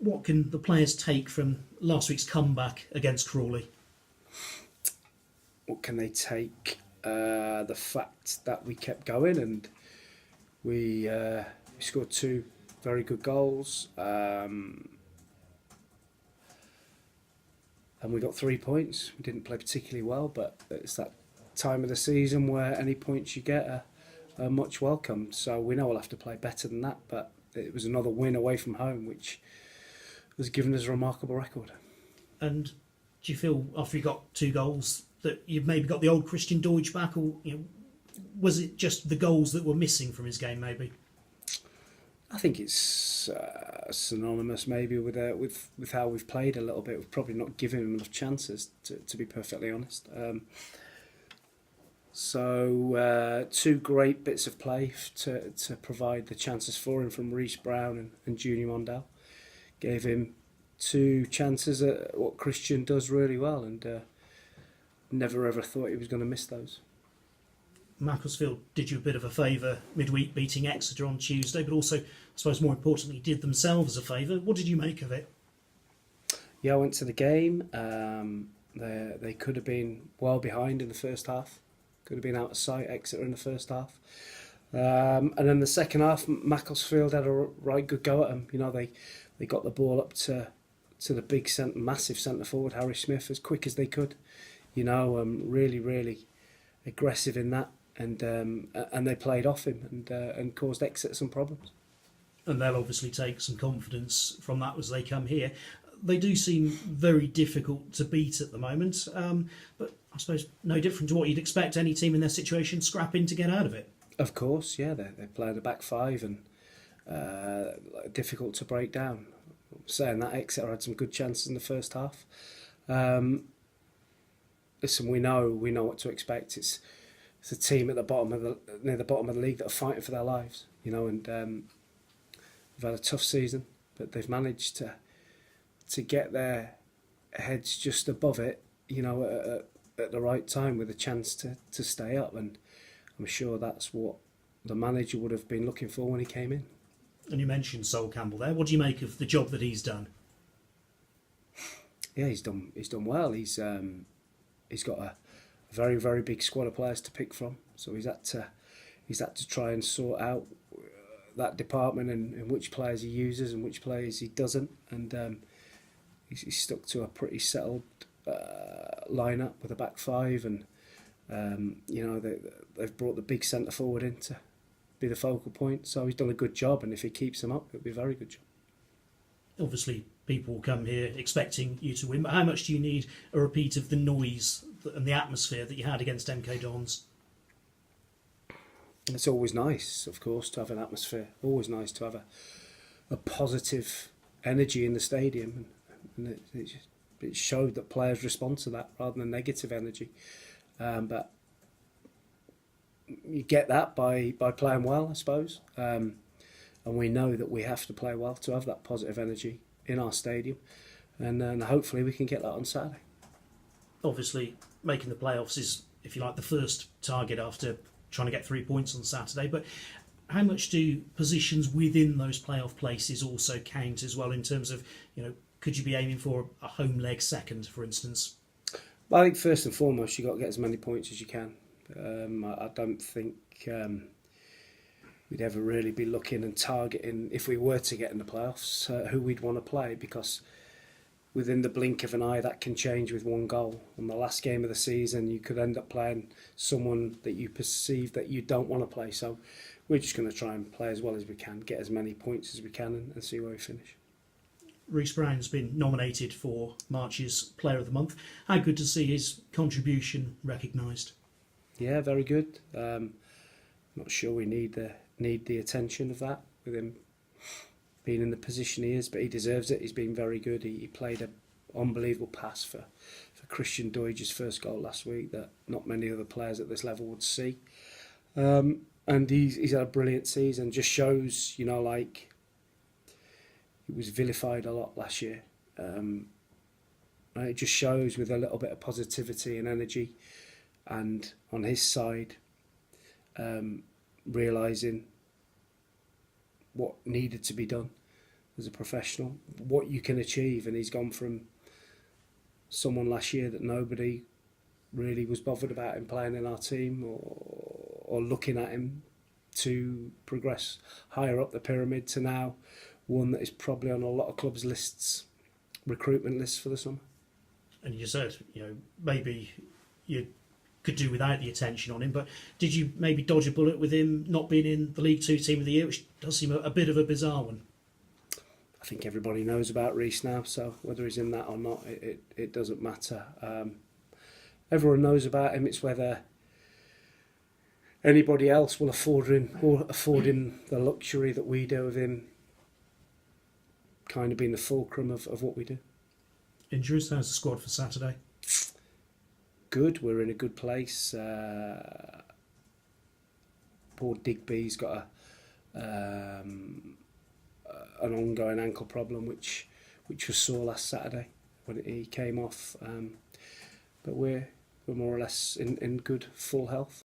what can the players take from last week's comeback against Crawley? What can they take? The fact that we kept going and we scored two very good goals, and we got 3 points. We didn't play particularly well, but it's that time of the season where any points you get are much welcome. So we know we'll have to play better than that, but it was another win away from home, which has given us a remarkable record. And do you feel after you got 2 goals that you've maybe got the old Christian Deutsch back, or was it just the goals that were missing from his game? Maybe. I think it's synonymous maybe with how we've played a little bit. We've probably not given him enough chances, to be perfectly honest. So 2 great bits of play to provide the chances for him from Reece Brown and Junior Mondale. Gave him 2 chances at what Christian does really well, and never ever thought he was going to miss those. Macclesfield did you a bit of a favour midweek, beating Exeter on Tuesday, but also, I suppose more importantly, did themselves a favour. What did you make of it? Yeah, I went to the game. They could have been well behind in the first half. Could have been out of sight, Exeter, in the first half. And then the second half, Macclesfield had a right good go at them. They got the ball up to the big massive centre forward, Harry Smith, as quick as they could. Really, really aggressive in that. And they played off him and caused Exeter some problems. And they'll obviously take some confidence from that as they come here. They do seem very difficult to beat at the moment, but I suppose no different to what you'd expect any team in their situation scrapping to get out of it. Of course, yeah, they play the back 5 and difficult to break down. Saying that, Exeter had some good chances in the first half. Listen, we know what to expect. It's a team at near the bottom of the league that are fighting for their lives, and they've had a tough season, but they've managed to get their heads just above it, at the right time with a chance to stay up, and I'm sure that's what the manager would have been looking for when he came in. And you mentioned Sol Campbell there. What do you make of the job that he's done? Yeah, he's done well. He's got a very, very big squad of players to pick from, so he's had to try and sort out that department and which players he uses and which players he doesn't, and he's stuck to a pretty settled lineup with a back 5, and they've brought the big centre forward in to be the focal point. So he's done a good job, and if he keeps them up, it'll be a very good job. Obviously, people will come here expecting you to win, but how much do you need a repeat of the noise and the atmosphere that you had against MK Dons? It's always nice, of course, to have an atmosphere. Always nice to have a positive energy in the stadium, and it showed that players respond to that rather than negative energy. But you get that by playing well, I suppose. And we know that we have to play well to have that positive energy in our stadium, and hopefully we can get that on Saturday. Obviously, making the playoffs is, if you like, the first target after trying to get 3 points on Saturday. But how much do positions within those playoff places also count as well, in terms of, could you be aiming for a home leg second, for instance? Well, I think first and foremost, you've got to get as many points as you can. I don't think we'd ever really be looking and targeting, if we were to get in the playoffs, who we'd want to play, because within the blink of an eye that can change with one goal. On the last game of the season, you could end up playing someone that you perceive that you don't want to play. So we're just going to try and play as well as we can, get as many points as we can, and see where we finish. Reece Brown's been nominated for March's Player of the Month. How good to see his contribution recognised? Yeah, very good. Not sure we need the attention of that with him being in the position he is, but he deserves it. He's been very good. He played an unbelievable pass for Christian Deutsch's first goal last week that not many other players at this level would see. And he's had a brilliant season. Just shows, he was vilified a lot last year. And it just shows with a little bit of positivity and energy, and on his side, realising what needed to be done, as a professional, what you can achieve. And he's gone from someone last year that nobody really was bothered about him playing in our team or looking at him, to progress higher up the pyramid to now one that is probably on a lot of clubs' lists, recruitment lists for the summer. And you said, maybe you could do without the attention on him, but did you maybe dodge a bullet with him not being in the League Two Team of the Year, which does seem a bit of a bizarre one? I think everybody knows about Reece now, so whether he's in that or not, it doesn't matter. Everyone knows about him. It's whether anybody else will afford him the luxury that we do of him kind of being the fulcrum of what we do. Injuries, how's the squad for Saturday? Good, we're in a good place. Poor Digby's got an ongoing ankle problem, which was sore last Saturday when he came off. But we're more or less in good full health.